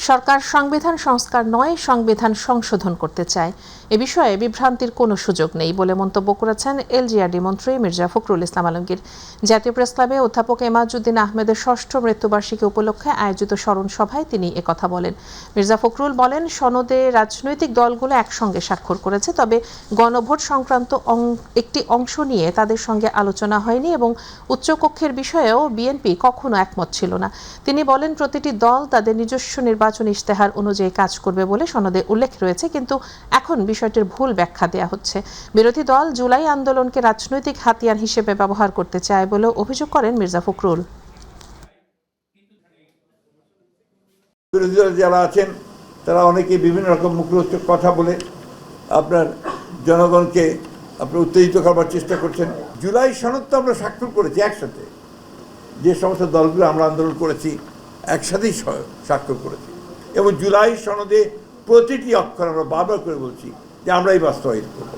সরকার সংবিধান সংস্কার নয়, সংবিধান সংশোধন করতে চায়। এ বিষয়ে বিভ্রান্তির কোনো সুযোগ নেই বলে মন্তব্য করেছেন এলজিআরডি মন্ত্রী মির্জা ফখরুল ইসলাম আলমগীর। জাতীয় প্রেসক্লাবে অধ্যাপক এমাজউদ্দিন আহমেদের ৬ষ্ঠ মৃত্যুবার্ষিকী উপলক্ষে আয়োজিত স্মরণ সভায় তিনি একথা বলেন। মির্জা ফখরুল বলেন, সনদে রাজনৈতিক দলগুলো একসঙ্গে স্বাক্ষর করেছে, তবে গণভোট সংক্রান্ত একটি অংশ নিয়ে তাদের সঙ্গে আলোচনা হয়নি এবং উচ্চকক্ষের বিষয়েও বিএনপি কখনো একমত ছিল না। তিনি বলেন, প্রতিটি দল তাদের নিজস্ব নির্বাচনী ইশতেহার অনুযায়ী কাজ করবে বলে সনদে উল্লেখ রয়েছে, কিন্তু এখন বিষয়টির ভুল ব্যাখ্যা দেয়া হচ্ছে। বিরোধী দল জুলাই আন্দোলনকে রাজনৈতিক হাতিয়ার হিসেবে ব্যবহার করতে চায় বলেও অভিযোগ করেন মির্জা ফখরুল। বিরোধী দল যারা আছেন তারা অনেকে বিভিন্ন রকম মুখরোচক কথা বলে আপনার জনগণকে উত্তেজিত করবার চেষ্টা করছেন। জুলাই সনদ তো আমরা স্বাক্ষর করেছি একসাথে, যে সমস্ত দলগুলো আমরা আন্দোলন করেছি একসাথেই স্বাক্ষর করেছি, এবং জুলাই সনদে প্রতিটি অক্ষর আমরা বারবার করে বলছি যে আমরাই বাস্তবায়িত করব।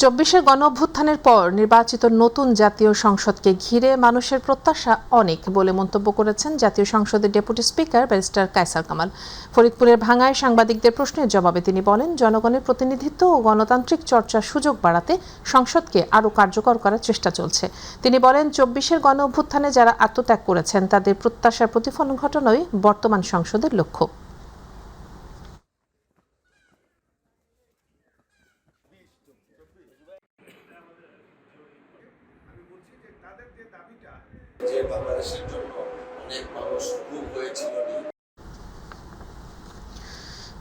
২৪শে গণঅভ্যুত্থানের পর নির্বাচিত নতুন জাতীয় সংসদকে ঘিরে মানুষের প্রত্যাশা অনেক বলে মন্তব্য করেছেন জাতীয় সংসদের deputy speaker barrister Kaiser Kamal. ফরিদপুরের ভাঙ্গায় সাংবাদিকদের প্রশ্নের জবাবে তিনি বলেন, জনগণের প্রতিনিধিত্ব ও গণতান্ত্রিক চর্চার সুযোগ বাড়াতে সংসদকে আরও কার্যকর করার চেষ্টা চলছে। তিনি বলেন, ২৪শের গণঅভ্যুত্থানে যারা আত্মত্যাগ করেছেন তাদের প্রত্যাশার প্রতিফলন ঘটানোই বর্তমান সংসদের লক্ষ্য। যে বাংলাদেশের জন্য অনেক মানুষ খুব হয়েছিল।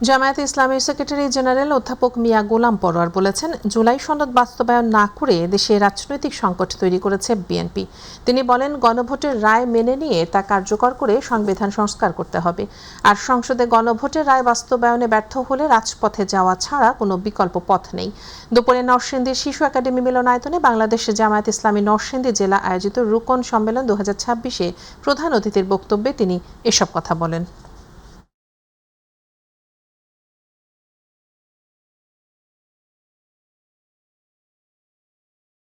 জামায়াতে ইসলামীর সেক্রেটারি জেনারেল অধ্যাপক মিয়া গোলাম পরোয়ার বলেছেন, জুলাই সনদ বাস্তবায়ন না করে দেশে রাজনৈতিক সংকট তৈরি করেছে বিএনপি। তিনি বলেন, গণভোটের রায় মেনে নিয়ে তা কার্যকর করে সংবিধান সংস্কার করতে হবে, আর সংসদে গণভোটের রায় বাস্তবায়নে ব্যর্থ হলে রাজপথে যাওয়া ছাড়া কোনো বিকল্প পথ নেই। দুপুরে নরসিংদীর শিশু একাডেমি মিলনায়তনে বাংলাদেশ জামায়াত ইসলামী নরসিংদী জেলা আয়োজিত রুকন সম্মেলন ২০২৬-এ প্রধান অতিথির বক্তব্যে তিনি এসব কথা বলেন।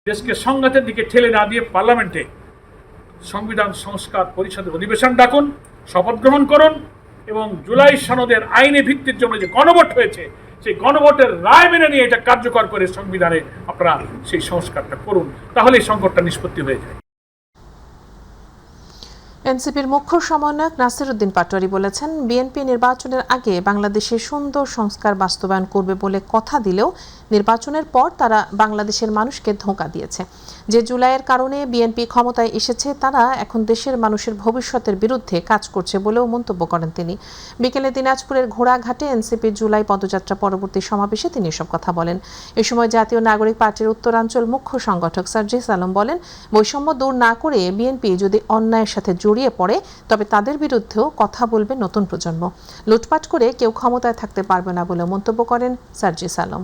দেশকে সংঘাতের দিকে ঠেলে না দিয়ে পার্লামেন্টে সংবিধান সংস্কার পরিষদের অধিবেশন ডাকুন, শপথ গ্রহণ করুন এবং জুলাই সনদের আইনি ভিত্তির জন্য যে গণভোট হয়েছে সেই গণভোটের রায় মেনে নিয়ে এটা কার্যকর করে সংবিধানে আপনারা সেই সংস্কারটা করুন, তাহলে এই সংকটটা নিষ্পত্তি হয়ে যায়। এনসিপির মুখ্য সমন্বয়ক নাসির উদ্দিন পাটোয়ারি বলেছেন, বিএনপি নির্বাচনের আগে বাংলাদেশে সুন্দর সংস্কার বাস্তবায়ন করবে বলে কথা দিলেও নির্বাচনের পর তারা বাংলাদেশের মানুষকে ধোঁকা দিয়েছে। যে জুলাইয়ের কারণে বিএনপি ক্ষমতায় এসেছে তারা এখন দেশের মানুষের ভবিষ্যতের বিরুদ্ধে কাজ করছে বলেও মন্তব্য করেন তিনি। বিকেলে দিনাজপুরের ঘোড়াঘাটে এনসিপির জুলাই পদযাত্রা পরবর্তী সমাবেশে তিনি এসব কথা বলেন। এ সময় জাতীয় নাগরিক পার্টির উত্তরাঞ্চল মুখ্য সংগঠক সার্জিস আলম বলেন, বৈষম্য দূর না করে বিএনপি যদি অন্যায়ের সাথে জড়িয়ে পড়ে তবে তাদের বিরুদ্ধেও কথা বলবে নতুন প্রজন্ম। লুটপাট করে কেউ ক্ষমতায় থাকতে পারবে না বলে মন্তব্য করেন সার্জিস আলম।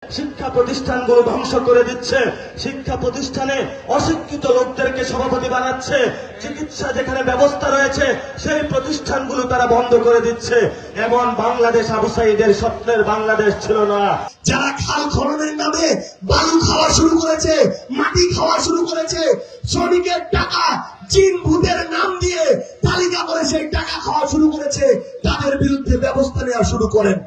শিক্ষা প্রতিষ্ঠানগুলো ধ্বংস করে দিচ্ছে, শিক্ষা প্রতিষ্ঠানে অশিক্ষিত লোকদেরকে সভাপতি বানাচ্ছে, চিকিৎসা যেখানে ব্যবস্থা রয়েছে সেই প্রতিষ্ঠানগুলো তারা বন্ধ করে দিচ্ছে। এমন বাংলাদেশ আবু সাঈদের স্বপ্নের বাংলাদেশ ছিল না। যারা খাল খননের নামে বালু খাওয়া শুরু করেছে, মাটি খাওয়া শুরু করেছে, শ্রমিকের টাকা জিন ভূতের নাম দিয়ে তালিকা করে সেই টাকা খাওয়া শুরু করেছে, তাদের বিরুদ্ধে ব্যবস্থা নেওয়া শুরু করেন।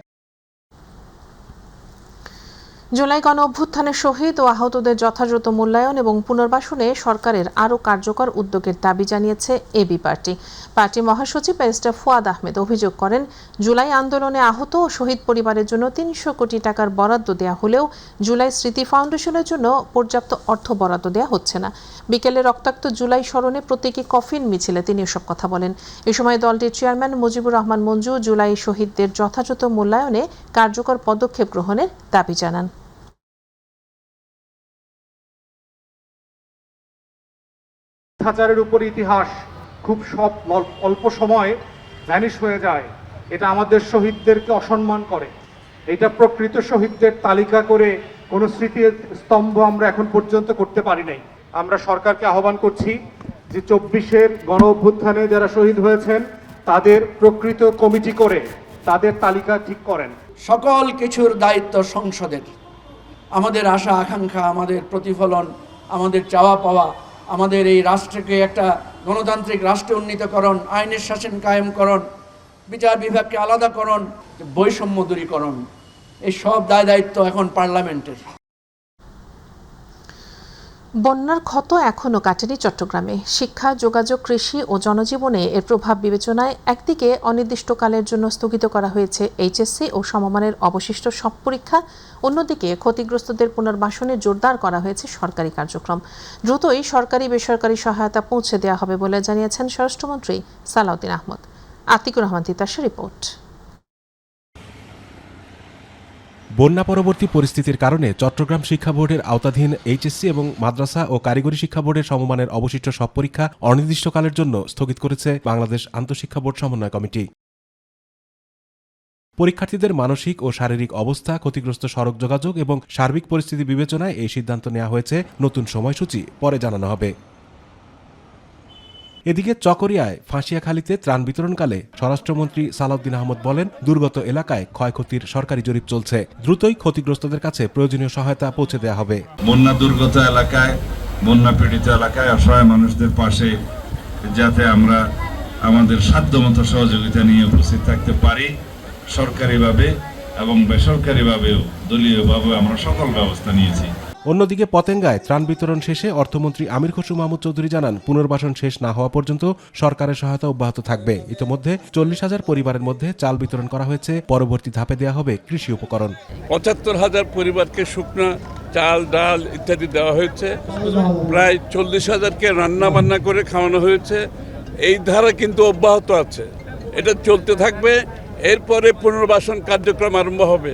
জুলাই গণ অভ্যুত্থানের শহীদ ও আহতদের যথাযথ মূল্যায়ন এবং পুনর্বাসনে সরকারের আরও কার্যকর উদ্যোগের দাবি জানিয়েছে এবি পার্টি। পার্টি মহাসচিব ব্যারিস্টার ফুয়াদ আহমেদ অভিযোগ করেন, জুলাই আন্দোলনে আহত ও শহীদ পরিবারের জন্য ৩০০ কোটি টাকার বরাদ্দ দেওয়া হলেও জুলাই স্মৃতি ফাউন্ডেশনের জন্য পর্যাপ্ত অর্থ বরাদ্দ দেওয়া হচ্ছে না। বিকেলে রক্তাক্ত জুলাই স্মরণে প্রতীকী কফিন মিছিলে তিনি এসব কথা বলেন। এ সময় দলটির চেয়ারম্যান মুজিবুর রহমান মঞ্জু জুলাই শহীদদের যথাযথ মূল্যায়নে কার্যকর পদক্ষেপ গ্রহণের দাবি জানান। হাজারের উপর ইতিহাস খুব অল্প সময়ে ভ্যানিশ হয়ে যায়, এটা আমাদের শহীদদেরকে অসম্মান করে। এটা প্রকৃত শহীদদের তালিকা করে কোনো স্মৃতির স্তম্ভ আমরা এখন পর্যন্ত করতে পারি নাই। আমরা সরকারকে আহ্বান করছি যে ২৪শের গণ অভ্যুত্থানে যারা শহীদ হয়েছেন তাদের প্রকৃত কমিটি করে তাদের তালিকা ঠিক করেন। সকল কিছুর দায়িত্ব সংসদের। আমাদের আশা আকাঙ্ক্ষা, আমাদের প্রতিফলন, আমাদের চাওয়া পাওয়া, আমাদের এই রাষ্ট্রকে একটা গণতান্ত্রিক রাষ্ট্রে উন্নীতকরণ, আইনের শাসন কায়েমকরণ, বিচার বিভাগকে আলাদাকরণ, বৈষম্য দূরীকরণ, এই সব দায় দায়িত্ব এখন পার্লামেন্টের। বন্যার ক্ষত এখনও কাটেনি চট্টগ্রামে। শিক্ষা, যোগাযোগ, কৃষি ও জনজীবনে এর প্রভাব বিবেচনায় একদিকে অনির্দিষ্টকালের জন্য স্থগিত করা হয়েছে এইচএসসি ও সমমানের অবশিষ্ট সব পরীক্ষা, অন্যদিকে ক্ষতিগ্রস্তদের পুনর্বাসনে জোরদার করা হয়েছে সরকারি কার্যক্রম। দ্রুতই সরকারি বেসরকারি সহায়তা পৌঁছে দেওয়া হবে বলে জানিয়েছেন স্বরাষ্ট্রমন্ত্রী সালাউদ্দিন আহমদ। আতিকুর রহমান তিতাসের রিপোর্ট। বন্যা পরবর্তী পরিস্থিতির কারণে চট্টগ্রাম শিক্ষা বোর্ডের আওতাধীন এইচএসসি এবং মাদ্রাসা ও কারিগরি শিক্ষা বোর্ডের সমমানের অবশিষ্ট সব পরীক্ষা অনির্দিষ্টকালের জন্য স্থগিত করেছে বাংলাদেশ আন্তঃশিক্ষা বোর্ড সমন্বয় কমিটি। পরীক্ষার্থীদের মানসিক ও শারীরিক অবস্থা, ক্ষতিগ্রস্ত সড়ক যোগাযোগ এবং সার্বিক পরিস্থিতি বিবেচনায় এই সিদ্ধান্ত নেওয়া হয়েছে। নতুন সময়সূচি পরে জানানো হবে। এদিকে চকরিয়ায় ফাঁসিয়াখালীতে ত্রাণ বিতরণকালে স্বরাষ্ট্রমন্ত্রী সালাউদ্দিন আহমদ বলেন, দুর্গত এলাকায় ক্ষয়ক্ষতির সরকারি জরিপ চলছে, দ্রুতই ক্ষতিগ্রস্তদের কাছে প্রয়োজনীয় সহায়তা পৌঁছে দেওয়া হবে। বন্যা দুর্গত এলাকায়, বন্যা পীড়িত এলাকায় অসহায় মানুষদের পাশে যাতে আমরা আমাদের সাধ্যমতো সহযোগিতা নিয়ে উপস্থিত থাকতে পারি, সরকারিভাবে এবং বেসরকারিভাবেও দলীয়ভাবে আমরা সকল ব্যবস্থা নিয়েছি। অন্যদিকে পতেঙ্গায় ত্রাণ বিতরণ শেষে অর্থমন্ত্রী আমির খসরু মাহমুদ চৌধুরী জানান, পুনর্বাসন শেষ না হওয়া পর্যন্ত সরকারের সহায়তা অব্যাহত থাকবে। ইতোমধ্যে 40,000 পরিবারের মধ্যে চাল বিতরণ করা হয়েছে। পরবর্তী ধাপে দেওয়া হবে কৃষি উপকরণ। 75,000 পরিবারকে শুকনা চাল, ডাল ইত্যাদি দেওয়া হয়েছে। প্রায় 40,000কে রান্না বান্না করে খাওয়ানো হয়েছে। এই ধারা কিন্তু অব্যাহত আছে, এটা চলতে থাকবে। এরপরে পুনর্বাসন কার্যক্রম আরম্ভ হবে।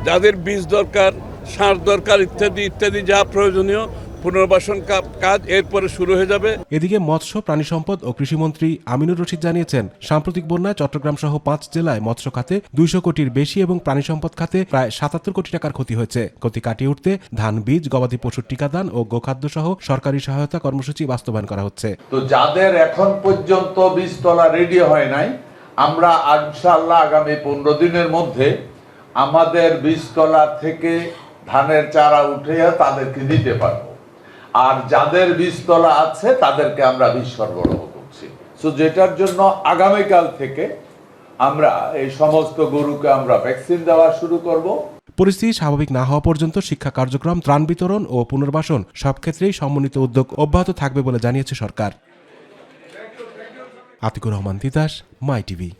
যাদের বীজ দরকার, সার দরকার, ইত্যাদি ইত্যাদি যা প্রয়োজনীয় পুনর্বাসন কাজ এরপরে শুরু হয়ে যাবে। এদিকে মৎস্য, প্রাণী সম্পদ ও কৃষিমন্ত্রী আমিনুর রশিদ জানিয়েছেন, সাম্প্রতিক বন্যায় চট্টগ্রাম সহ 5 জেলায় মৎস্য খাতে 200 কোটির বেশি এবং প্রাণী সম্পদ খাতে প্রায় 77 কোটি টাকার ক্ষতি হয়েছে। ক্ষতি কাটিয়ে উঠতে ধান বীজ, গবাদি পশুর টিকাদান ও গোখাদ্য সহ সরকারি সহায়তা কর্মসূচি বাস্তবায়ন করা হচ্ছে। তো যাদের এখন পর্যন্ত বীজতলা রেডি হয় নাই, আমরা ইনশাআল্লাহ আগামী 15 দিনের মধ্যে আমাদের বীজতলা থেকে ধানের চারা উঠে তাদেরকে দিতে পারবো। আর যাদের বীজতলা আছে তাদেরকে আমরা বীজ সরবরাহ করছি। সো যেটার জন্য আগামীকাল থেকে আমরা এই সমস্ত গরুকে আমরা ভ্যাকসিন দেওয়া শুরু করব। পরিস্থিতি স্বাভাবিক না হওয়া পর্যন্ত শিক্ষা কার্যক্রম, ত্রাণ বিতরণ ও পুনর্বাসন সব ক্ষেত্রেই সমন্বিত উদ্যোগ অব্যাহত থাকবে বলে জানিয়েছে সরকার। আতিকুর রহমান তিতাস, মাই টিভি।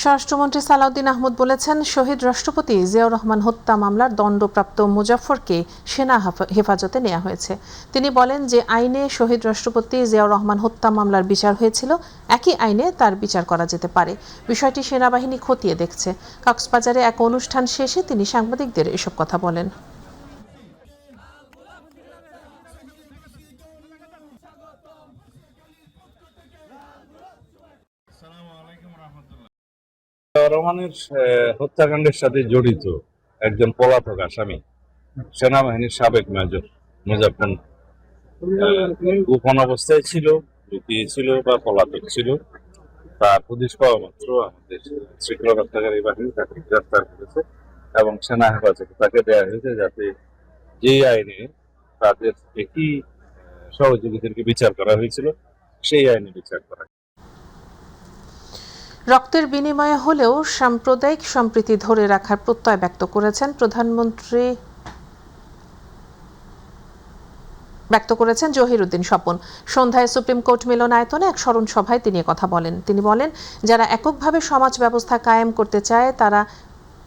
স্বরাষ্ট্রমন্ত্রী সালাউদ্দিন আহমদ বলেছেন, শহীদ রাষ্ট্রপতি জিয়াউর রহমান হত্যা মামলার দণ্ডপ্রাপ্ত মুজাফফরকে সেনা হেফাজতে নেওয়া হয়েছে। তিনি বলেন যে আইনে শহীদ রাষ্ট্রপতি জিয়াউর রহমান হত্যা মামলার বিচার হয়েছিল, একই আইনে তার বিচার করা যেতে পারে। বিষয়টি সেনাবাহিনী খতিয়ে দেখছে। কক্সবাজারে এক অনুষ্ঠান শেষে তিনি সাংবাদিকদের এসব কথা বলেন। রহমানের হত্যাকাণ্ডের সাথে জড়িত একজন পলাতক আসামি, সেনাবাহিনীর সাবেক মেজর মুজাফফর, গোপন অবস্থায় ছিল, লুকিয়ে ছিল বা পলাতক ছিল। তার হদিশ পাওয়া মাত্র আমাদের শৃঙ্খলা রক্ষাকারী বাহিনী তাকে গ্রেফতার করেছে এবং সেনা হেফাজতে তাকে দেওয়া হয়েছে, যাতে যে আইনে তাদের একই সহযোগীদেরকে বিচার করা হয়েছিল সেই আইনে বিচার করা। রক্তের বিনিময়ে হলেও সাম্প্রদায়িক সম্প্রীতি ধরে রাখার প্রত্যয় ব্যক্ত করেছেন জহিরুদ্দিন স্বপন। সন্ধ্যায় সুপ্রিম কোর্ট মিলনায়তনে এক স্মরণ সভায় তিনি কথা বলেন। তিনি বলেন, যারা এককভাবে সমাজ ব্যবস্থা কায়েম করতে চায় তারা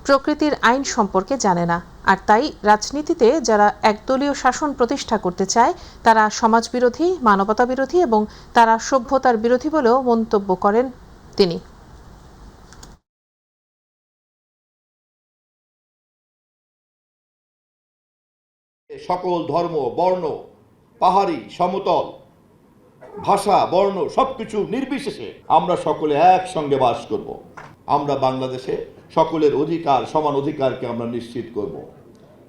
প্রকৃতির আইন সম্পর্কে জানে না, আর তাই রাজনীতিতে যারা একদলীয় শাসন প্রতিষ্ঠা করতে চায় তারা সমাজ বিরোধী, মানবতা বিরোধী এবং তারা সভ্যতার বিরোধী বলেও মন্তব্য করেন তিনি। সকল ধর্ম, বর্ণ, পাহাড়ি, সমতল, ভাষা, বর্ণ সবকিছু নির্বিশেষে আমরা সকলে একসঙ্গে বাস করব। আমরা বাংলাদেশে সকলের অধিকার, সমান অধিকারকে আমরা নিশ্চিত করব।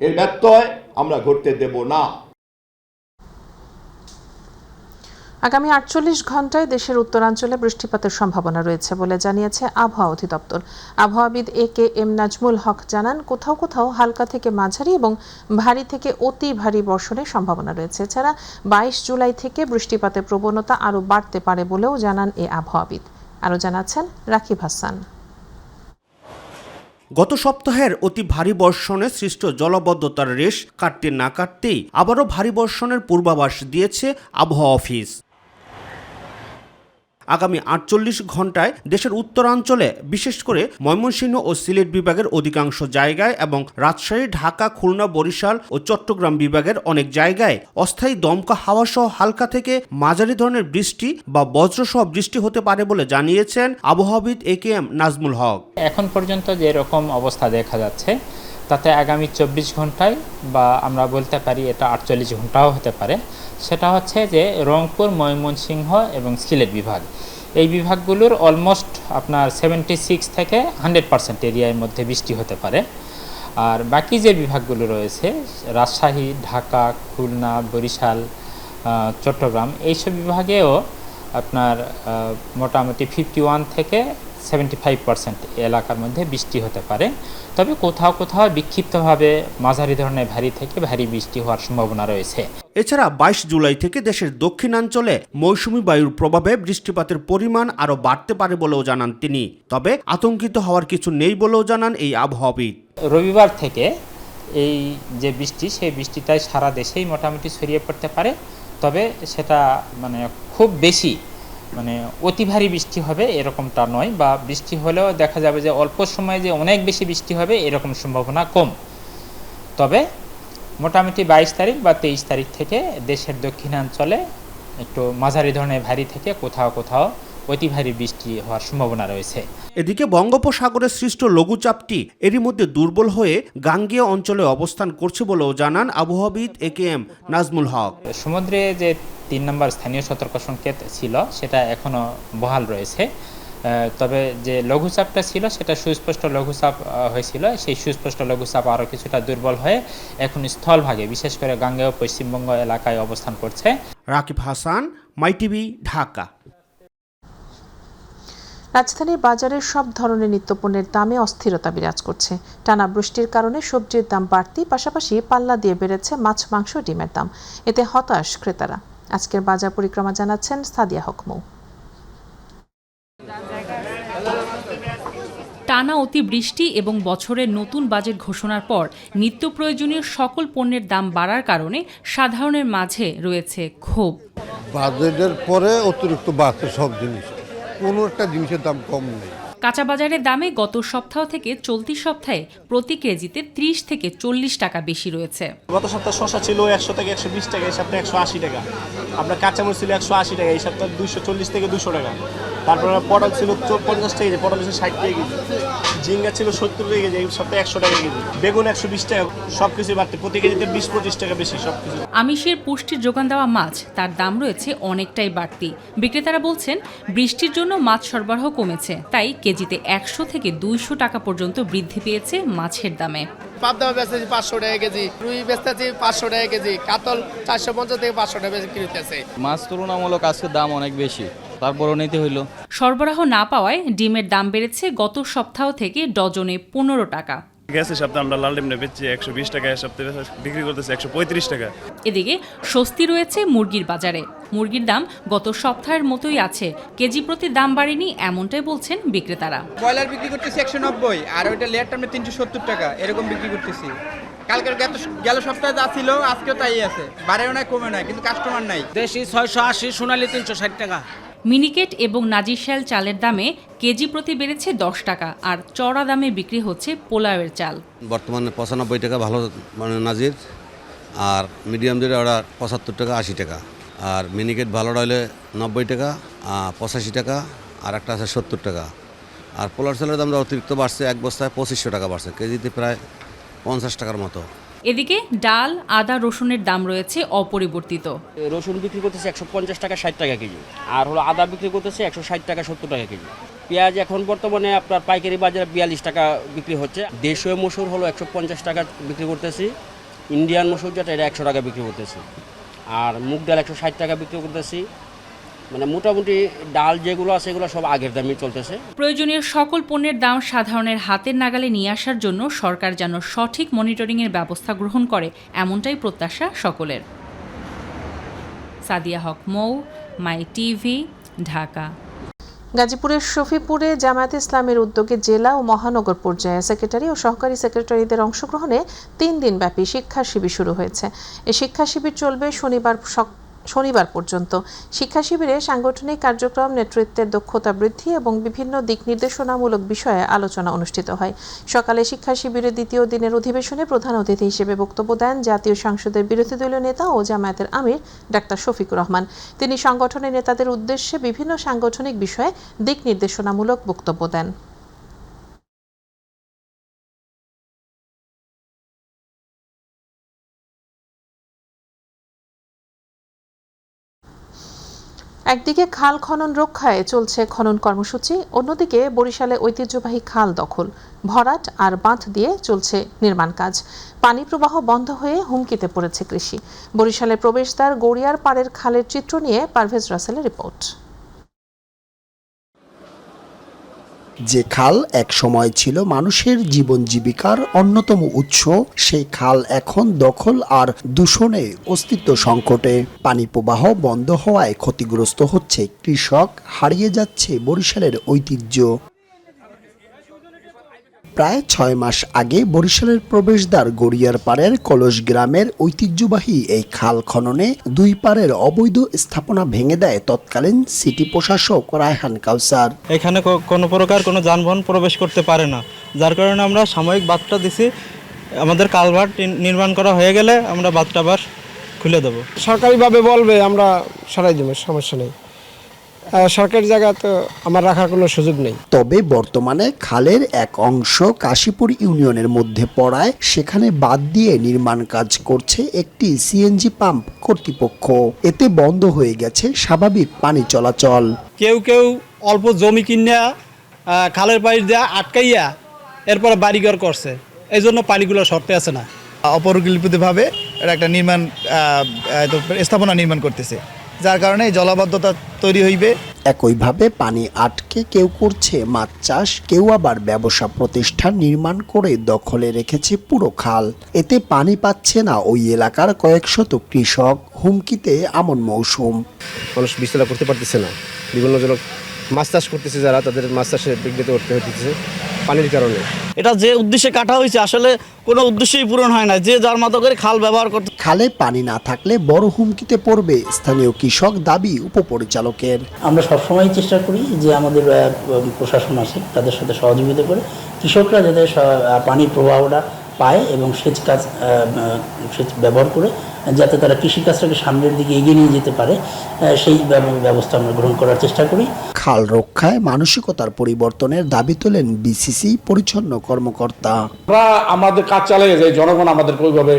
এর ব্যত্যয় আমরা ঘটতে দেব না। আগামী ৪৮ ঘন্টায় দেশের উত্তরাঞ্চলে বৃষ্টিপাতের সম্ভাবনা রয়েছে বলে জানিয়েছে আবহাওয়া অধিদপ্তর। আবহাওয়াবিদ AKM নাজমুল হক জানান, কোথাও কোথাও হালকা থেকে মাঝারি এবং ভারী থেকে অতি ভারী বর্ষণের সম্ভাবনা রয়েছে। এছাড়া ২২ জুলাই থেকে বৃষ্টিপাতের প্রবণতা আরও বাড়তে পারে বলেও জানান এই আবহাওয়াবিদ। আরও জানাচ্ছেন রাকিব হাসান। গত সপ্তাহের অতি ভারী বর্ষণে সৃষ্ট জলাবদ্ধতার রেশ কাটতে না কাটতেই আবারও ভারী বর্ষণের পূর্বাভাস দিয়েছে আবহাওয়া অফিস। আগামী ৪৮ ঘন্টায় দেশের উত্তরাঞ্চলে বিশেষ করে ময়মনসিংহ ও সিলেট বিভাগের অধিকাংশ জায়গায় এবং রাজশাহী, ঢাকা, খুলনা, বরিশাল ও চট্টগ্রাম বিভাগের অনেক জায়গায় অস্থায়ী দমকা হাওয়া সহ হালকা থেকে মাঝারি ধরনের বৃষ্টি বা বজ্রসহ বৃষ্টি হতে পারে বলে জানিয়েছেন আবহাওয়াবিদ AKM নাজমুল হক। এখন পর্যন্ত যে রকম অবস্থা দেখা যাচ্ছে তাতে আগামী ২৪ ঘন্টায় বা আমরা বলতে পারি এটা ৪৮ ঘন্টাও হতে পারে, সেটা হচ্ছে যে রংপুর, ময়মনসিংহ এবং সিলেট বিভাগ, এই বিভাগগুলোর অলমোস্ট আপনার 76 থেকে 100% এরিয়ার মধ্যে বৃষ্টি হতে পারে। আর বাকি যে বিভাগগুলো রয়েছে রাজশাহী, ঢাকা, খুলনা, বরিশাল, চট্টগ্রাম, এইসব বিভাগেও আপনার মোটামুটি 51 থেকে 75% এলাকার মধ্যে বৃষ্টি হতে পারে। তবে কোথাও কোথাও বিক্ষিপ্তভাবে মাঝারি ধরনের ভারী থেকে ভারী বৃষ্টি হওয়ার সম্ভাবনা রয়েছে। এছাড়া ২২ জুলাই থেকে দেশের দক্ষিণাঞ্চলে মৌসুমী বায়ুর প্রভাবে বৃষ্টিপাতের পরিমাণ আরও বাড়তে পারে বলেও জানান তিনি। তবে আতঙ্কিত হওয়ার কিছু নেই বলেও জানান এই আবহাওয়াবিদ। রবিবার থেকে এই যে বৃষ্টি, সেই বৃষ্টিটাই সারা দেশেই মোটামুটি ছড়িয়ে পড়তে পারে। তবে সেটা মানে খুব বেশি মানে অতি ভারী বৃষ্টি হবে এরকমটা নয়, বা বৃষ্টি হলেও দেখা যাবে যে অল্প সময়ে যে অনেক বেশি বৃষ্টি হবে এরকম সম্ভাবনা কম। তবে মোটামুটি ২২ তারিখ বা ২৩ তারিখ থেকে দেশের দক্ষিণাঞ্চলে একটু মাঝারি ধরনের ভারী থেকে কোথাও কোথাও অতি ভারী বৃষ্টি হওয়ার সম্ভাবনা রয়েছে। এদিকে বঙ্গোপসাগরে সৃষ্ট লঘুচাপটি এরই মধ্যে দুর্বল হয়ে গাঙ্গেয় অঞ্চলে অবস্থান করছে বলেও জানান আবহাওয়াবিদ AKM নাজমুল হক। সমুদ্রে যে ৩ নম্বর স্থানীয় সতর্ক সংকেত ছিল সেটা এখনও বহাল রয়েছে। তবে যে লঘুচাপটা ছিল সেটা সুস্পষ্ট লঘুচাপ হয়েছিল, সেই সুস্পষ্ট লঘুচাপ আরও কিছুটা দুর্বল হয়ে এখন স্থলভাগে বিশেষ করে গাঙ্গেয় পশ্চিমবঙ্গ এলাকায় অবস্থান করছে। রাকিব হাসান, মাইটিভি, ঢাকা। রাজধানীর বাজারের সব ধরনের নিত্যপণ্যের দামে অস্থিরতা বিরাজ করছে। টানা বৃষ্টির কারণে সবজির দাম বাড়তি, পাশাপাশি পাল্লা দিয়ে বেড়েছে মাছ, মাংস, ডিমের দাম। এতে হতাশ ক্রেতারা। আজকের বাজার পরিক্রমা জানাচ্ছেন সাদিয়া হক মৌ। টানা অতি বৃষ্টি এবং বছরের নতুন বাজেট ঘোষণার পর নিত্য প্রয়োজনীয় সকল পণ্যের দাম বাড়ার কারণে সাধারণের মাঝে রয়েছে ক্ষোভ। বাজেটের পরে অতিরিক্ত বাড়ছে সব জিনিস, কোনো একটা জিনিসের দাম কম নেই। কাঁচা বাজারের দামে গত সপ্তাহ থেকে চলতি সপ্তাহে প্রতি কেজিতে 30 থেকে 40 টাকা বেশি রয়েছে। গত সপ্তাহে শসা ছিল 100 থেকে 120 টাকা, এই সপ্তাহে 180 টাকা। আপনার কাঁচামরিচ ছিল 180 টাকা, এই সপ্তাহে 240 থেকে 200 টাকা। তারপরে পটল ছিল 50 টাকা কেজি, পটল ছিল 60 টাকা কেজি। ঝিঙ্গা ছিল 70 টাকা কেজি, এই সপ্তাহে 100 টাকা কেজি। বেগুন 120 টাকা। সবকিছু বাড়তে প্রতি কেজিতে 20-25 টাকা বেশি সবকিছু। আমিষের পুষ্টির যোগান দেওয়া মাছ, তার দাম রয়েছে অনেকটাই বাড়তি। বিক্রেতারা বলছেন বৃষ্টির জন্য মাছ সরবরাহ কমেছে, তাই কেজিতে 100 থেকে 200 টাকা পর্যন্ত বৃদ্ধি পেয়েছে মাছের দামে। পাবদা বেচতেছি 500 টাকা কেজি, রুই বেচতেছি 500 টাকা কেজি, কাতল 450 থেকে 500 টাকা বিক্রি হইতেছে। মাছ তুলনামূলক আজকে দাম অনেক বেশি, তারপরও নিতে হইল। সরবরাহ না পাওয়ায় ডিমের দাম বেড়েছে গত সপ্তাহ থেকে ডজনে 15 টাকা। গেছে সপ্তাহে আমরা লাল ডিম বেচছি 120 টাকা, সপ্তাহে বিক্রি করতেছি 135 টাকা। এদিকে স্বস্তি রয়েছে মুরগির বাজারে। মুরগির দাম গত সপ্তাহের মতোই আছে, কেজি প্রতি দাম বাড়েনি এমনটাই বলছেন বিক্রেতারা। ব্রয়লার বিক্রি করতেছি 190, আর ওইটা লেয়ার টার্মে 370 টাকা এরকম বিক্রি করতেছি। কালকের গেল সপ্তাহে যা ছিল আজকেও তাই আছে, বাড়েও না কমে না, কিন্তু কাস্টমার নাই। দেশি 680, সোনালী 360 টাকা। মিনিকেট এবং নাজিরশাল চালের দামে কেজি প্রতি বেড়েছে 10 টাকা, আর চড়া দামে বিক্রি হচ্ছে পোলাওয়ের চাল। বর্তমানে 95 টাকা ভালো মানে নাজির, আর মিডিয়াম যেটা ওরা 75 টাকা 80 টাকা, আর মিনিকেট ভালোটা হলে 90 টাকা 85 টাকা, আর একটা আছে 70 টাকা। আর পোলার চালের দামটা অতিরিক্ত বাড়ছে, এক বস্তায় 2500 টাকা বাড়ছে, কেজিতে প্রায় 50 টাকার মতো। এদিকে ডাল, আদা, রসুনের দাম রয়েছে অপরিবর্তিত। রসুন বিক্রি করতেছে 150 টাকা 60 টাকা কেজি, আর হলো আদা বিক্রি করতেছে 160 টাকা 70 টাকা কেজি। পেঁয়াজ এখন বর্তমানে আপনার পাইকারি বাজারে 42 টাকা বিক্রি হচ্ছে। দেশীয় মসুর হলো 150 টাকা বিক্রি করতেছি, ইন্ডিয়ান মসুর যেটা এটা 100 টাকা বিক্রি করতেছি, আর মুগ ডাল 160 টাকা বিক্রি করতেছি, মানে মোটামুটি ডাল যেগুলো আছে এগুলো সব আগের দামই চলতেছে। প্রয়োজনীয় সকল পণ্যের দাম সাধারণের হাতের নাগালে নিয়ে আসার জন্য সরকার যেন সঠিক মনিটরিংয়ের ব্যবস্থা গ্রহণ করে, এমনটাই প্রত্যাশা সকলের। সাদিয়া হক মৌ, মাই টিভি, ঢাকা। গাজীপুরের শফিপুরে জামায়াতে ইসলামের উদ্যোগে জেলা ও মহানগর পর্যায়ে সেক্রেটারি ও সহকারী সেক্রেটারিদের অংশগ্রহণে 3 দিনব্যাপী শিক্ষা শিবির শুরু হয়েছে। এই শিক্ষা শিবির চলবে শনিবার পর্যন্ত। শিক্ষা শিবিরে সাংগঠনিক কার্যক্রম, নেতৃত্বের দক্ষতা বৃদ্ধি এবং বিভিন্ন দিক নির্দেশনামূলক বিষয়ে আলোচনা অনুষ্ঠিত হয়। সকালে শিক্ষা শিবিরের দ্বিতীয় দিনের অধিবেশনে প্রধান অতিথি হিসেবে বক্তব্য দেন জাতীয় সংসদের বিরোধী দলীয় নেতা ও জামায়াতের আমির ডাক্তার শফিকুর রহমান। তিনি সংগঠনের নেতাদের উদ্দেশ্যে বিভিন্ন সাংগঠনিক বিষয়ে দিক নির্দেশনামূলক বক্তব্য দেন। একদিকে খাল খনন রক্ষায় চলছে খনন কর্মসূচি, অন্যদিকে বরিশালে ঐতিহ্যবাহী খাল দখল, ভরাট আর বাঁধ দিয়ে চলছে নির্মাণ কাজ। পানি প্রবাহ বন্ধ হয়ে হুমকিতে পড়েছে কৃষি। বরিশালের প্রবেশদ্বার গড়িয়ার পাড়ের খালের চিত্র নিয়ে পারভেজ রাসেলের রিপোর্ট। যে খাল এক সময় ছিল মানুষের জীবন জীবিকার অন্যতম উৎস, সেই খাল এখন দখল আর দূষণে অস্তিত্ব সংকটে। পানি প্রবাহ বন্ধ হওয়ায় ক্ষতিগ্রস্ত হচ্ছে কৃষক, হারিয়ে যাচ্ছে বরিশালের ঐতিহ্য। প্রায় 6 মাস আগে বরিশালের প্রবেশদ্বার গড়িয়ার পাড়ের কলস গ্রামের ঐতিহ্যবাহী এই খাল খননে 2 পাড়ের অবৈধ স্থাপনা ভেঙে দেয় তৎকালীন সিটি প্রশাসক রায়হান কাউসার। এখানে কোনো প্রকার কোনো যানবাহন প্রবেশ করতে পারে না, যার কারণে আমরা সাময়িক বাঁধটা দিছি। আমাদের কালভার্ট নির্মাণ করা হয়ে গেলে আমরা বাঁধটা আবার খুলে দেব। সরকারিভাবে বলবে আমরা সরাই দেব, সমস্যা নেই। সরকারি জায়গা তো আমার রাখার কোনো সুযোগ নেই। তবে বর্তমানে খালের এক অংশ কাশীপুর ইউনিয়নের মধ্যে পড়ায় সেখানে বাদ দিয়ে নির্মাণ কাজ করছে একটি সিএনজি পাম্প কর্তৃপক্ষ। এতে বন্ধ হয়ে গেছে স্বাভাবিক পানি চলাচল। কেউ কেউ অল্প জমি কিনা খালের পাশ দিয়ে আটকাইয়া এরপরে বাড়িঘর করছে, এই জন্য পানিগুলো সরতে আসে না। অপরিকল্পিতভাবে এটা একটা নির্মাণ স্থাপনা নির্মাণ করতেছে, যার কারণে জলাবদ্ধতা তৈরি হইবে। একইভাবে পানি আটকে কেউ করছে মাছ চাষ, কেউ আবার ব্যবসা প্রতিষ্ঠান নির্মাণ করে দখলে রেখেছে পুরো খাল। এতে পানি পাচ্ছে না ওই এলাকার কয়েকশত কৃষক, হুমকিতে আমন মৌসুম। মানুষ বিচলা করতে পারতেছে না, বিভিন্নজনক মাছ চাষ করতেছে, যারা তাদের মাছ চাষে বিঘ্নিত করতে হচ্ছে পানির কারণে। এটা যে উদ্দেশ্যে কাটা হয়েছে আসলে কোনো উদ্দেশ্যই পূরণ হয় না, যে যার মতো করে খাল ব্যবহার করতে। খালে পানি না থাকলে বড় হুমকিতে পড়বে স্থানীয় কৃষক, দাবি উপপরিচালকের। আমরা সবসময় চেষ্টা করি যে আমাদের প্রশাসন আছে তাদের সাথে সহযোগিতা করে কৃষকরা যাতে পানির প্রবাহটা পায় এবং সেচ ব্যবহার করে যাতে তারা কৃষিকাজটাকে সামনের দিকে এগিয়ে নিয়ে যেতে পারে, সেই ব্যবস্থা আমরা গ্রহণ করার চেষ্টা করি। খাল রক্ষায় মানসিকতার পরিবর্তনের দাবি তোলেন বিসিসি পরিচ্ছন্ন কর্মকর্তা। আমরা আমাদের কাজ চালিয়ে যাই, জনগণ আমাদেরকে ওইভাবে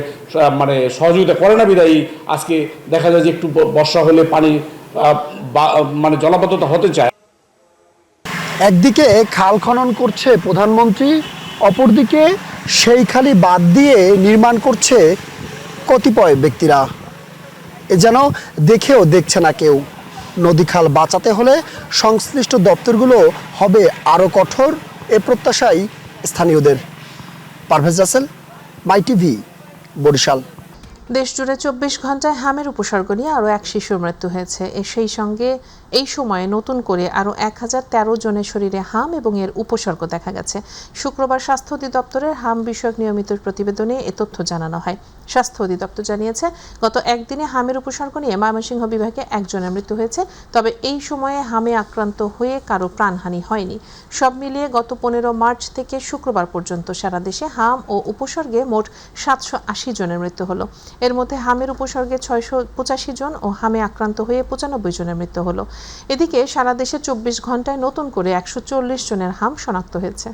মানে সহযোগিতা করে না, বিদায়ী আজকে দেখা যায় যে একটু বর্ষা হলে পানি মানে জলাবদ্ধতা হতে চায়। একদিকে খাল খনন করছে প্রধানমন্ত্রী, অপরদিকে সেই খালি বাদ দিয়ে নির্মাণ করছে কতিপয় ব্যক্তিরা। এ যেন দেখেও দেখছে না কেউ। নদী খাল বাঁচাতে হলে সংশ্লিষ্ট দপ্তরগুলো হবে আরও কঠোর, এ প্রত্যাশাই স্থানীয়দের। পারভেজ রাসেল, মাই টিভি, বরিশাল। দেশজুড়ে 24 ঘন্টায় হামের উপসর্গ নিয়ে আরও 1 শিশুর মৃত্যু হয়েছে। সেই সঙ্গে এই সময়ে নতুন করে আরও 1013 জনের শরীরে হাম এবং এর উপসর্গ দেখা গেছে। শুক্রবার স্বাস্থ্য অধিদপ্তরের হাম বিষয়ক নিয়মিত প্রতিবেদনে এ তথ্য জানানো হয়। স্বাস্থ্য অধিদপ্তর জানিয়েছে, গত একদিনে হামের উপসর্গ নিয়ে ময়মনসিংহ বিভাগে 1 জনের মৃত্যু হয়েছে। তবে এই সময়ে হামে আক্রান্ত হয়ে কারো প্রাণহানি হয়নি। সব মিলিয়ে গত 15 মার্চ থেকে শুক্রবার পর্যন্ত সারা দেশে হাম ও উপসর্গে মোট 780 জনের মৃত্যু হলো। এর মধ্যে হামের উপসর্গে 685 জন ও হামে আক্রান্ত হয়ে 95 জনের মৃত্যু হলো। এদিকে সারা দেশে 24 ঘন্টায় নতুন করে 140 জনের হাম শনাক্ত হয়েছে।